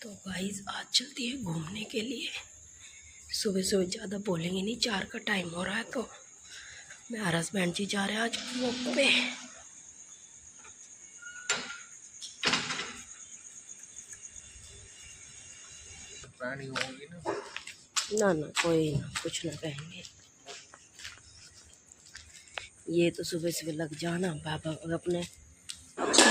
तो गाइस आज चलती है घूमने के लिए। सुबह सुबह ज़्यादा बोलेंगे नहीं, 4 का टाइम हो रहा है। तो मेरा हस्बैंड जी जा रहे हैं आज वॉक पे। ना ना कोई ना, कुछ ना कहेंगे। ये तो सुबह सुबह लग जाना बाबा अपने।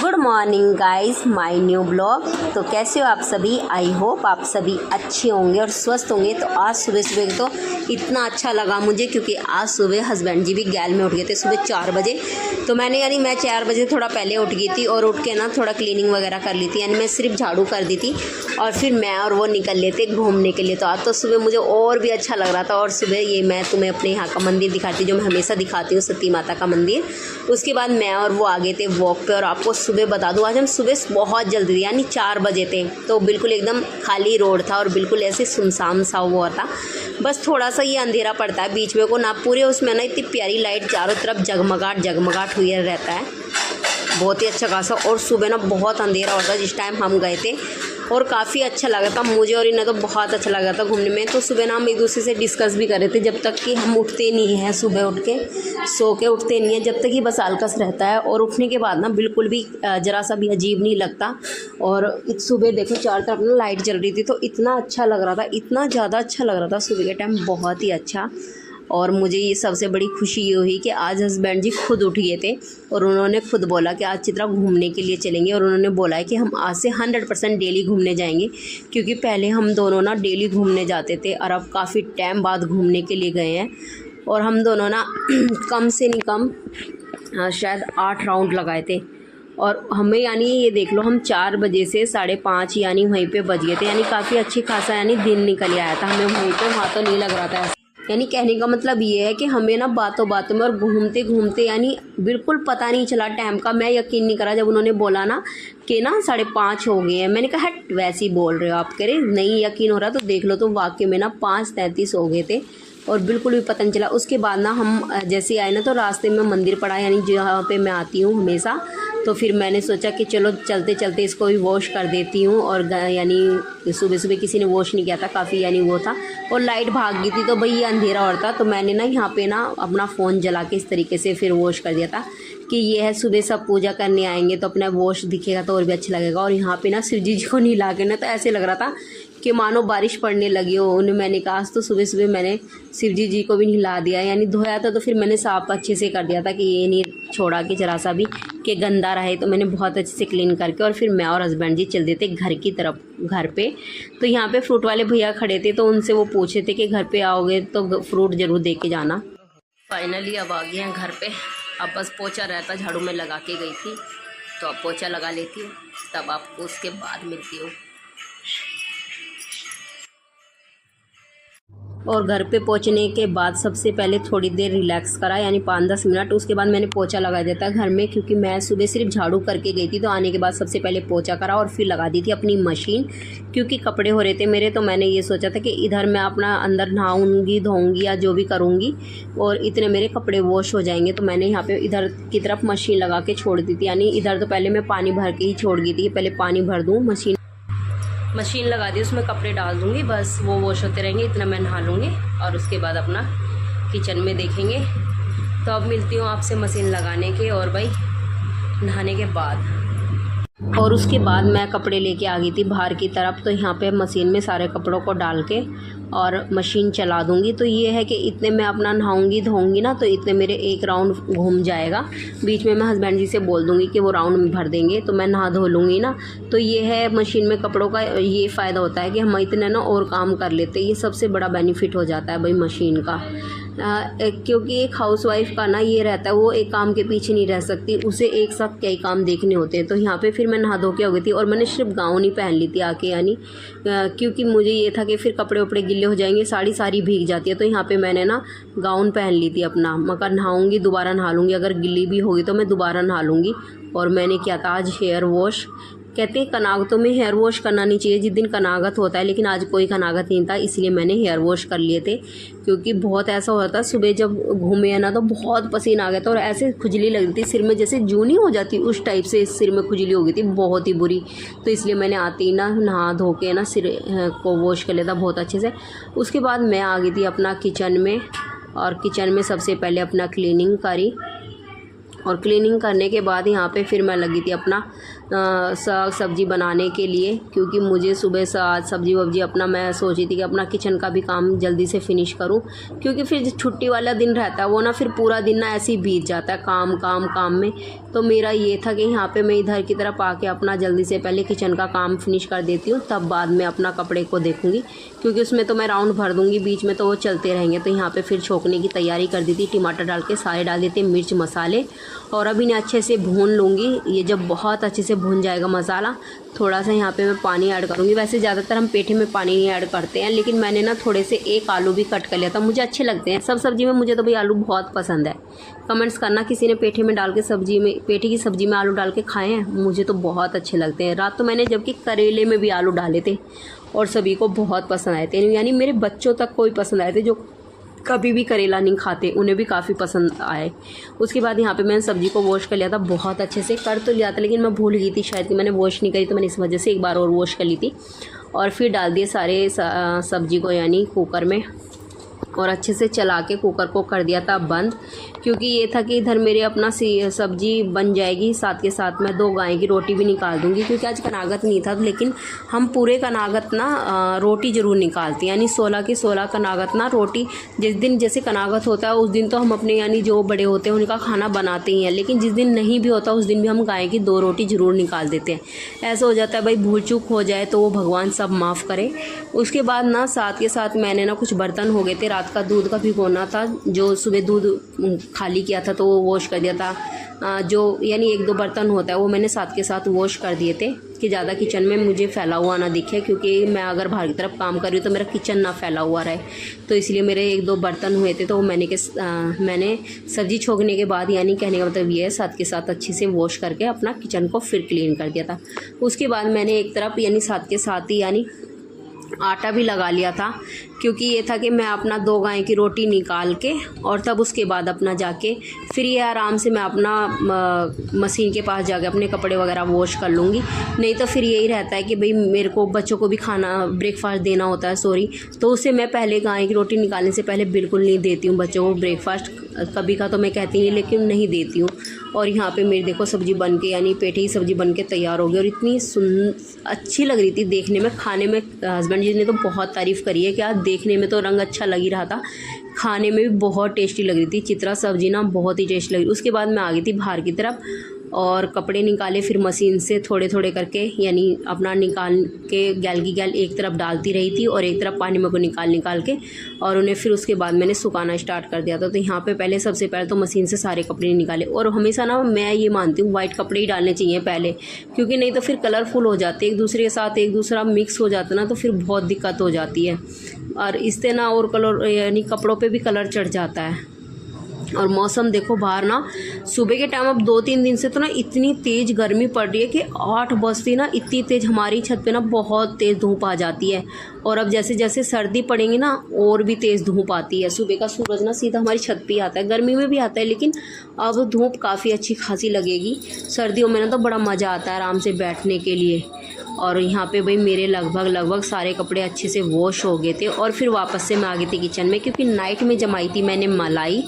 Good morning guys, my new blog. तो कैसे हो आप सभी? आई होप आप सभी अच्छे होंगे और स्वस्थ होंगे। तो आज सुबह सुबह तो इतना अच्छा लगा मुझे, क्योंकि आज सुबह हस्बैंड जी भी गैल में उठ गए थे सुबह 4 बजे। तो मैं 4 बजे थोड़ा पहले उठ गई थी और उठ के ना थोड़ा क्लीनिंग वगैरह कर ली थी, यानी मैं सिर्फ झाड़ू कर दी थी और फिर मैं और वो निकल लेते घूमने के लिए। तो आज तो सुबह मुझे और भी अच्छा लग रहा था। और सुबह ये मैं तुम्हें अपने यहाँ का मंदिर दिखाती, जो मैं हमेशा दिखाती हूँ, सती माता का मंदिर। उसके बाद मैं और वो आ गए थे वॉक पे। और आपको सुबह बता दूँ, आज हम सुबह बहुत जल्दी थी, यानी 4 बजे थे। तो बिल्कुल एकदम खाली रोड था और बिल्कुल ऐसे सुनसान सा हुआ था। बस थोड़ा सा ये अंधेरा पड़ता है बीच में को ना, पूरे उसमें ना इतनी प्यारी लाइट चारों तरफ जगमगाट हुई रहता है, बहुत ही अच्छा खासा। और सुबह ना बहुत अंधेरा होता है जिस टाइम हम गए थे, और काफ़ी अच्छा लगा था मुझे और इन्हें तो बहुत अच्छा लगा था घूमने में। तो सुबह ना हम एक दूसरे से डिस्कस भी कर रहे थे, जब तक कि हम उठते नहीं हैं, सुबह उठ के सो के उठते नहीं हैं, जब तक कि बस आलकस रहता है। और उठने के बाद ना बिल्कुल भी ज़रा सा भी अजीब नहीं लगता। और सुबह देखो चारों तरफ ना लाइट जल रही थी, तो इतना अच्छा लग रहा था, इतना ज़्यादा अच्छा लग रहा था सुबह के टाइम, बहुत ही अच्छा। और मुझे ये सबसे बड़ी खुशी ये हुई कि आज हस्बैंड जी खुद उठ गए थे और उन्होंने खुद बोला कि आज चित्रा घूमने के लिए चलेंगे। और उन्होंने बोला है कि हम आज से 100% डेली घूमने जाएंगे, क्योंकि पहले हम दोनों ना डेली घूमने जाते थे और अब काफ़ी टाइम बाद घूमने के लिए गए हैं। और हम दोनों ना कम से नहीं कम शायद 8 राउंड लगाए थे। और हमें यानी ये देख लो, हम 4 बजे से 5:30 यानी वहीं पे बज गए थे, यानी काफ़ी अच्छी खासा यानी दिन निकल आया था हमें वहीं पे। वहाँ तो नहीं लग रहा था। यानी कहने का मतलब ये है कि हमें ना बातों बातों में और घूमते घूमते यानी बिल्कुल पता नहीं चला टाइम का। मैं यकीन नहीं करा जब उन्होंने बोला ना कि ना 5:30 हो गए हैं। मैंने कहा हट, वैसे ही बोल रहे हो आप। कह रहे नहीं यकीन हो रहा, तो देख लो। तो वाकई में ना 5:33 हो गए थे और बिल्कुल भी पता नहीं चला। उसके बाद ना हम जैसे आए ना, तो रास्ते में मंदिर पड़ा, यानी जहाँ पे मैं आती हूँ हमेशा। तो फिर मैंने सोचा कि चलो चलते चलते इसको भी वॉश कर देती हूँ। और यानी सुबह सुबह किसी ने वॉश नहीं किया था, काफ़ी यानी वो था, और लाइट भाग गई थी, तो भाई ये अंधेरा और था। तो मैंने ना यहाँ पे ना अपना फ़ोन जला के इस तरीके से फिर वॉश कर दिया था कि ये है सुबह सब पूजा करने आएंगे तो अपना वॉश दिखेगा तो और भी अच्छा लगेगा। और यहाँ पे ना शिव जी को नहला के ना, तो ऐसे लग रहा था कि मानो बारिश पड़ने लगी हो। उन्हें मैंने कहा आज तो सुबह सुबह मैंने शिव जी को भी नहला दिया, यानी धोया था तो फिर मैंने साफ अच्छे से कर दिया था कि ये नहीं छोड़ा कि जरा सा भी कि गंदा रहे। तो मैंने बहुत अच्छे से क्लीन करके और फिर मैं और हस्बैंड जी चल देते घर की तरफ, घर पे। तो यहाँ पे फ्रूट वाले भैया खड़े थे, तो उनसे वो पूछे थे कि घर पे आओगे तो फ्रूट ज़रूर दे के जाना। फाइनली अब आ गए हैं घर पे। अब बस पोछा रहता, झाड़ू में लगा के गई थी, तो अब पोछा लगा लेती हूँ, तब आपको उसके बाद मिलती हूँ। और घर पे पहुंचने के बाद सबसे पहले थोड़ी देर रिलैक्स करा, यानी 5-10 मिनट। उसके बाद मैंने पोछा लगा दिया था घर में, क्योंकि मैं सुबह सिर्फ झाड़ू करके गई थी। तो आने के बाद सबसे पहले पोछा करा और फिर लगा दी थी अपनी मशीन, क्योंकि कपड़े हो रहे थे मेरे। तो मैंने ये सोचा था कि इधर मैं अपना अंदर नहाऊंगी, धोऊंगी या जो भी करूँगी, और इतने मेरे कपड़े वॉश हो जाएंगे। तो मैंने यहाँ पर इधर की तरफ मशीन लगा के छोड़ दी थी, यानी इधर तो पहले मैं पानी भर के ही छोड़ गई थी। पहले पानी भर दूँ, मशीन लगा दी, उसमें कपड़े डाल दूँगी, बस वो वॉश होते रहेंगे, इतना मैं नहा लूँगी। और उसके बाद अपना किचन में देखेंगे। तो अब मिलती हूँ आपसे मशीन लगाने के और भाई नहाने के बाद। और उसके बाद मैं कपड़े लेके आ गई थी बाहर की तरफ। तो यहाँ पे मशीन में सारे कपड़ों को डाल के और मशीन चला दूँगी। तो ये है कि इतने मैं अपना नहाऊंगी धोऊंगी ना, तो इतने मेरे एक राउंड घूम जाएगा। बीच में मैं हस्बैंड जी से बोल दूँगी कि वो राउंड भर देंगे, तो मैं नहा धो लूँगी ना। तो ये है मशीन में कपड़ों का ये फ़ायदा होता है कि हम इतने ना और काम कर लेते हैं। ये सबसे बड़ा बेनिफिट हो जाता है भाई मशीन का। क्योंकि एक हाउसवाइफ का ना ये रहता है, वो एक काम के पीछे नहीं रह सकती, उसे एक साथ कई काम देखने होते हैं। तो यहाँ पे फिर मैं नहा धो के हो गई थी और मैंने सिर्फ गाउन ही पहन ली थी आके, यानी क्योंकि मुझे ये था कि फिर कपड़े वपड़े गिले हो जाएंगे, साड़ी सारी भीग जाती है। तो यहाँ पे मैंने ना गाउन पहन ली थी अपना, मगर नहाऊंगी दोबारा नहा लूँगी, अगर गिल्ली भी होगी तो मैं दोबारा नहा लूँगी। और मैंने किया था आज हेयर वॉश, कहते हैं कनागतों में हेयर वॉश करना नहीं चाहिए जिस दिन कनागत होता है, लेकिन आज कोई कनागत नहीं था इसलिए मैंने हेयर वॉश कर लिए थे, क्योंकि बहुत ऐसा होता सुबह जब घूमे है ना तो बहुत पसीना आ गया था और ऐसे खुजली लग रही थी सिर में, जैसे जूनी हो जाती उस टाइप से सिर में खुजली हो गई थी बहुत ही बुरी। तो इसलिए मैंने आते ही ना नहा धो के ना सिर को वॉश कर लिया था बहुत अच्छे से। उसके बाद मैं आ गई थी अपना किचन में, और किचन में सबसे पहले अपना क्लीनिंग करी, और क्लीनिंग करने के बाद यहाँ पे फिर मैं लगी थी अपना साग सब्ज़ी बनाने के लिए, क्योंकि मुझे सुबह से आज सब्ज़ी वब्जी अपना मैं सोची थी कि अपना किचन का भी काम जल्दी से फिनिश करूँ, क्योंकि फिर छुट्टी वाला दिन रहता है वो ना फिर पूरा दिन ना ऐसे ही बीत जाता है काम काम काम में। तो मेरा ये था कि यहाँ पे मैं इधर की तरफ आके अपना जल्दी से पहले किचन का काम फिनिश कर देती हूँ, तब बाद में अपना कपड़े को देखूँगी, क्योंकि उसमें तो मैं राउंड भर दूँगी, बीच में तो वो चलते रहेंगे। तो यहाँ पर फिर छोंकने की तैयारी कर दी थी, टमाटर डाल के सारे डाल देते मिर्च मसाले, और अभी इन्हें अच्छे से भून लूँगी। ये जब बहुत अच्छे से भून जाएगा मसाला, थोड़ा सा यहाँ पे मैं पानी ऐड करूँगी। वैसे ज़्यादातर हम पेठे में पानी नहीं ऐड करते हैं, लेकिन मैंने ना थोड़े से एक आलू भी कट कर लिया था, मुझे अच्छे लगते हैं सब सब्ज़ी में, मुझे तो भाई आलू बहुत पसंद है। कमेंट्स करना किसी ने पेठे में डाल के सब्ज़ी में, पेठे की सब्ज़ी में आलू डाल के खाए हैं, मुझे तो बहुत अच्छे लगते हैं। रात तो मैंने जबकि करेले में भी आलू डाले थे और सभी को बहुत पसंद आए थे, यानी मेरे बच्चों तक कोई पसंद आए थे जो कभी भी करेला नहीं खाते, उन्हें भी काफ़ी पसंद आए। उसके बाद यहाँ पे मैंने सब्ज़ी को वॉश कर लिया था, बहुत अच्छे से कर तो लिया था, लेकिन मैं भूल गई थी शायद कि मैंने वॉश नहीं करी, तो मैंने इस वजह से एक बार और वॉश कर ली थी। और फिर डाल दिए सारे सब्ज़ी को यानी कुकर में, और अच्छे से चला के कुकर को कर दिया था बंद, क्योंकि ये था कि इधर मेरे अपना सब्ज़ी बन जाएगी, साथ के साथ मैं 2 गाय की रोटी भी निकाल दूँगी, क्योंकि आज कनागत नहीं था, लेकिन हम पूरे कनागत ना रोटी ज़रूर निकालते हैं, यानी 16 की 16 कनागत ना रोटी। जिस दिन जैसे कनागत होता है उस दिन तो हम अपने यानी जो बड़े होते हैं उनका खाना बनाते ही हैं, लेकिन जिस दिन नहीं भी होता उस दिन भी हम गाय की 2 रोटी ज़रूर निकाल देते हैं। ऐसा हो जाता है भाई, भूल चूक हो जाए तो वो भगवान सब माफ़ करे। उसके बाद ना साथ के साथ मैंने ना कुछ बर्तन हो गए थे, रात का दूध का भिगोना था, जो सुबह दूध खाली किया था तो वो वॉश कर दिया था, जो यानी 1-2 बर्तन होता है वो मैंने साथ के साथ वॉश कर दिए थे कि ज़्यादा किचन में मुझे फैला हुआ ना दिखे, क्योंकि मैं अगर बाहर की तरफ काम कर रही हूँ तो मेरा किचन ना फैला हुआ रहे। तो इसलिए मेरे 1-2 बर्तन हुए थे, तो वो मैंने सब्ज़ी छोंकने के बाद, यानी कहने का मतलब ये है, साथ के साथ अच्छे से वॉश करके अपना किचन को फिर क्लीन कर दिया था। उसके बाद मैंने एक तरफ यानी साथ के साथ ही यानी आटा भी लगा लिया था, क्योंकि ये था कि मैं अपना 2 गाय की रोटी निकाल के और तब उसके बाद अपना जाके फिर ये आराम से मैं अपना मशीन के पास जाके अपने कपड़े वगैरह वॉश कर लूँगी। नहीं तो फिर यही रहता है कि भाई मेरे को बच्चों को भी खाना ब्रेकफास्ट देना होता है, तो उससे मैं पहले गाय की रोटी निकालने से पहले बिल्कुल नहीं देती हूँ बच्चों को ब्रेकफास्ट। कभी का तो मैं कहती नहीं, लेकिन नहीं देती हूँ। और यहाँ पे मेरी देखो सब्ज़ी बन के यानी पेठे की सब्ज़ी बन के तैयार हो गई, और इतनी अच्छी लग रही थी देखने में। खाने में हस्बैंड जी ने तो बहुत तारीफ़ करी है, क्या देखने में तो रंग अच्छा लग ही रहा था, खाने में भी बहुत टेस्टी लग रही थी। चित्रा सब्ज़ी ना बहुत ही टेस्टी लग रही। उसके बाद मैं आ गई थी बाहर की तरफ और कपड़े निकाले, फिर मशीन से थोड़े थोड़े करके यानी अपना निकाल के गैल की गैल एक तरफ डालती रही थी और एक तरफ पानी में को निकाल के और उन्हें फिर उसके बाद मैंने सुखाना स्टार्ट कर दिया था। तो यहाँ पे पहले सबसे पहले तो मशीन से सारे कपड़े निकाले, और हमेशा ना मैं ये मानती हूँ वाइट कपड़े ही डालने चाहिए पहले, क्योंकि नहीं तो फिर कलरफुल हो जाते एक दूसरे के साथ, एक दूसरा मिक्स हो जाता ना, तो फिर बहुत दिक्कत हो जाती है। और इससे ना और कलर यानी कपड़ों पे भी कलर चढ़ जाता है। और मौसम देखो बाहर ना सुबह के टाइम अब 2-3 दिन से तो ना इतनी तेज़ गर्मी पड़ रही है कि 8 बजते ना इतनी तेज़ हमारी छत पे ना बहुत तेज़ धूप आ जाती है। और अब जैसे जैसे सर्दी पड़ेंगी ना और भी तेज़ धूप आती है। सुबह का सूरज ना सीधा हमारी छत पे आता है, गर्मी में भी आता है, लेकिन अब धूप काफ़ी अच्छी खासी लगेगी। सर्दियों में ना तो बड़ा मज़ा आता है आराम से बैठने के लिए। और यहाँ पे भाई मेरे लगभग सारे कपड़े अच्छे से वॉश हो गए थे, और फिर वापस से मैं आ गई थी किचन में, क्योंकि नाइट में जमाई थी मैंने मलाई,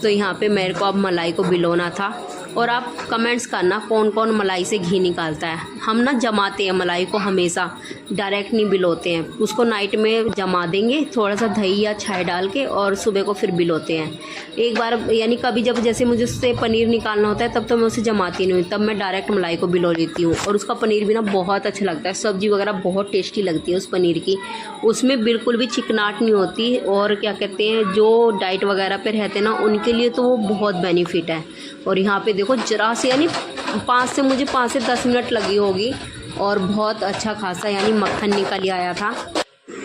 तो यहाँ पे मेरे को अब मलाई को भिगोना था। और आप कमेंट्स करना कौन कौन मलाई से घी निकालता है। हम ना जमाते हैं मलाई को, हमेशा डायरेक्ट नहीं भिगोते हैं उसको, नाइट में जमा देंगे थोड़ा सा दही या छाय डाल के, और सुबह को फिर भिगोते हैं। एक बार यानी कभी जब जैसे मुझे उससे पनीर निकालना होता है तब तो मैं उसे जमाती नहीं हूँ, तब मैं डायरेक्ट मलाई को भिगो लेती हूँ। और उसका पनीर भी ना बहुत अच्छा लगता है, सब्ज़ी वगैरह बहुत टेस्टी लगती है उस पनीर की, उसमें बिल्कुल भी चिकनाहट नहीं होती। और क्या कहते हैं जो डाइट वगैरह पे रहते हैं ना उनके लिए तो वो बहुत बेनिफिट है। और यहाँ पे देखो जरा से यानी 5 से 10 मिनट लगी होगी, और बहुत अच्छा खासा यानी मक्खन निकल आया था।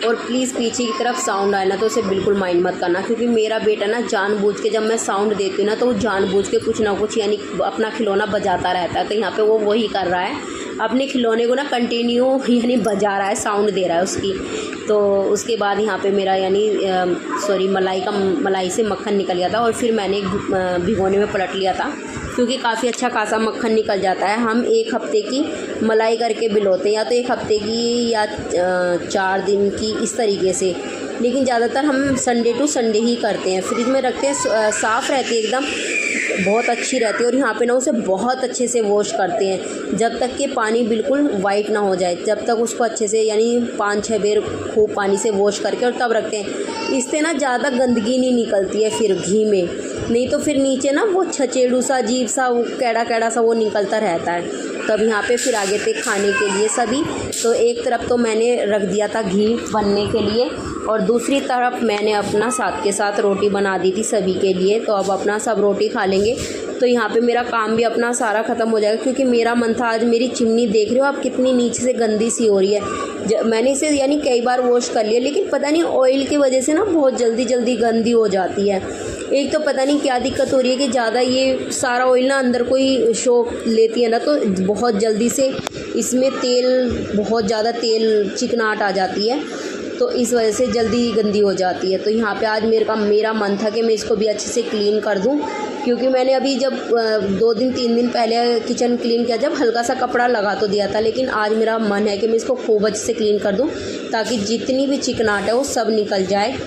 और प्लीज़ पीछे की तरफ साउंड आए ना तो उसे बिल्कुल माइंड मत करना, क्योंकि मेरा बेटा ना जानबूझ के जब मैं साउंड देती हूँ ना तो वो जानबूझ के कुछ ना कुछ यानी अपना खिलौना बजाता रहता है। तो यहाँ पे वो वही कर रहा है, अपने खिलौने को ना कंटिन्यू यानी बजा रहा है, साउंड दे रहा है उसकी। तो उसके बाद यहाँ पे मेरा यानी मलाई से मक्खन निकल गया था और फिर मैंने भिगोने में पलट लिया था, क्योंकि काफ़ी अच्छा खासा मक्खन निकल जाता है। हम 1 हफ़्ते की मलाई करके बिलोते हैं, या तो 1 हफ़्ते की या 4 दिन की, इस तरीके से। लेकिन ज़्यादातर हम संडे टू संडे ही करते हैं। फ्रिज में रखते हैं, साफ़ रहती है एकदम, बहुत अच्छी रहती है। और यहाँ पे ना उसे बहुत अच्छे से वॉश करते हैं, जब तक कि पानी बिल्कुल वाइट ना हो जाए, जब तक उसको अच्छे से यानी 5-6 बार खूब पानी से वॉश करके और तब रखते हैं। इससे ना ज़्यादा गंदगी नहीं निकलती है फिर घी में, नहीं तो फिर नीचे ना वो छचेड़ू सा, अजीब सा, वो कैड़ा सा वो निकलता रहता है। तब यहाँ पे फिर आगे थे खाने के लिए सभी। तो एक तरफ तो मैंने रख दिया था घी बनने के लिए, और दूसरी तरफ मैंने अपना साथ के साथ रोटी बना दी थी सभी के लिए। तो अब अपना सब रोटी खा लेंगे, तो यहाँ पे मेरा काम भी अपना सारा ख़त्म हो जाएगा। क्योंकि मेरा मन था, आज मेरी चिमनी देख रहे हो आप कितनी नीचे से गंदी सी हो रही है। मैंने इसे यानी कई बार वॉश कर लिया, लेकिन पता नहीं ऑयल की वजह से ना बहुत जल्दी गंदी हो जाती है। एक तो पता नहीं क्या दिक्कत हो रही है कि ज़्यादा ये सारा ऑयल ना अंदर कोई शो लेती है ना, तो बहुत जल्दी से इसमें बहुत ज़्यादा तेल चिकनाहट आ जाती है, तो इस वजह से जल्दी गंदी हो जाती है। तो यहाँ पे आज मेरा मन था कि मैं इसको भी अच्छे से क्लीन कर दूँ, क्योंकि मैंने अभी जब 2 दिन 3 दिन पहले किचन क्लीन किया, जब हल्का सा कपड़ा लगा तो दिया था, लेकिन आज मेरा मन है कि मैं इसको खूब अच्छे से क्लीन कर दूँ, ताकि जितनी भी चिकनाहट है वो सब निकल जाए।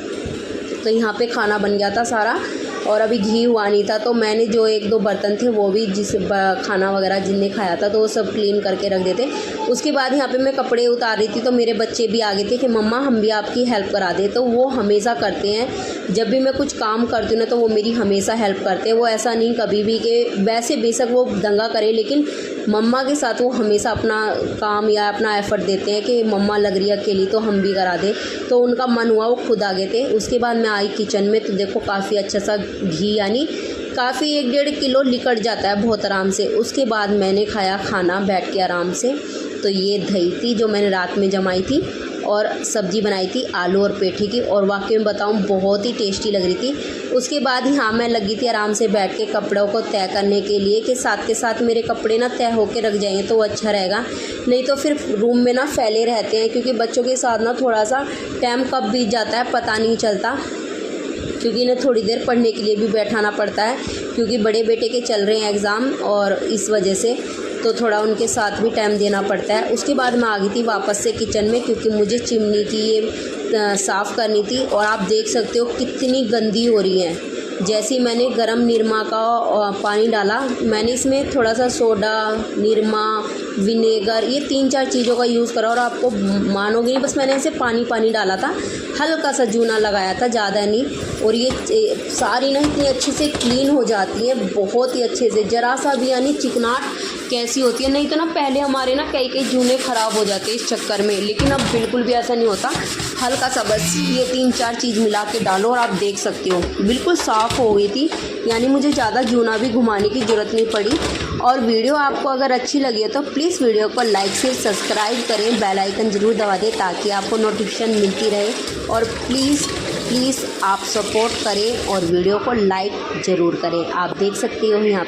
तो यहाँ पे खाना बन गया था सारा, और अभी घी हुआ नहीं था, तो मैंने जो 1-2 बर्तन थे वो भी खाना वगैरह जिनने खाया था तो वो सब क्लीन करके रख देते। उसके बाद यहाँ पे मैं कपड़े उतार रही थी, तो मेरे बच्चे भी आ गए थे कि मम्मा हम भी आपकी हेल्प करा दे। तो वो हमेशा करते हैं, जब भी मैं कुछ काम करती हूँ ना तो वो मेरी हमेशा हेल्प करते हैं। वो ऐसा नहीं कभी भी कि वैसे बेशक वो दंगा करे, लेकिन मम्मा के साथ वो हमेशा अपना काम या अपना एफ़र्ट देते हैं कि मम्मा लग रही है अकेली तो हम भी करा दें। तो उनका मन हुआ, वो खुद आ गए थे। उसके बाद मैं आई किचन में, तो देखो काफ़ी अच्छा सा घी यानी काफ़ी 1-1.5 किलो निकल जाता है बहुत आराम से। उसके बाद मैंने खाया खाना बैठ के आराम से। तो ये दही थी जो मैंने रात में जमाई थी, और सब्ज़ी बनाई थी आलू और पेठे की, और वाकई में बताऊँ बहुत ही टेस्टी लग रही थी। उसके बाद यहाँ मैं लगी थी आराम से बैठ के कपड़ों को तय करने के लिए, कि साथ के साथ मेरे कपड़े ना तय होके रख जाएंगे तो वो अच्छा रहेगा, नहीं तो फिर रूम में ना फैले रहते हैं। क्योंकि बच्चों के साथ ना थोड़ा सा टाइम कब बीत जाता है पता नहीं चलता, क्योंकि इन्हें थोड़ी देर पढ़ने के लिए भी बैठाना पड़ता है, क्योंकि बड़े बेटे के चल रहे हैं एग्ज़ाम, और इस वजह से तो थोड़ा उनके साथ भी टाइम देना पड़ता है। उसके बाद मैं आ गई थी वापस से किचन में, क्योंकि मुझे चिमनी की ये साफ़ करनी थी। और आप देख सकते हो कितनी गंदी हो रही है। जैसे ही मैंने गरम निरमा का पानी डाला, मैंने इसमें थोड़ा सा सोडा, निरमा, विनेगर, ये 3-4 चीज़ों का यूज़ करा, और आपको मानोगे नहीं, बस मैंने ऐसे पानी डाला था, हल्का सा जूना लगाया था, ज़्यादा नहीं। और ये सारी ना इतनी अच्छे से क्लीन हो जाती है, बहुत ही अच्छे से, ज़रा सा भी यानी चिकनाहट कैसी होती है। नहीं तो ना पहले हमारे ना कई जूने ख़राब हो जाते हैं इस चक्कर में, लेकिन अब बिल्कुल भी ऐसा नहीं होता। हल्का सा बस ये 3-4 चीज़ मिला के डालो, और आप देख सकते हो बिल्कुल साफ़ हो गई थी, यानी मुझे ज़्यादा जूना भी घुमाने की ज़रूरत नहीं पड़ी। और वीडियो आपको अगर अच्छी लगी है तो प्लीज़ वीडियो को लाइक से सब्सक्राइब करें, बेल आइकन ज़रूर दबा दें ताकि आपको नोटिफिकेशन मिलती रहे। और प्लीज़ आप सपोर्ट करें और वीडियो को लाइक ज़रूर करें। आप देख सकते हो यहाँ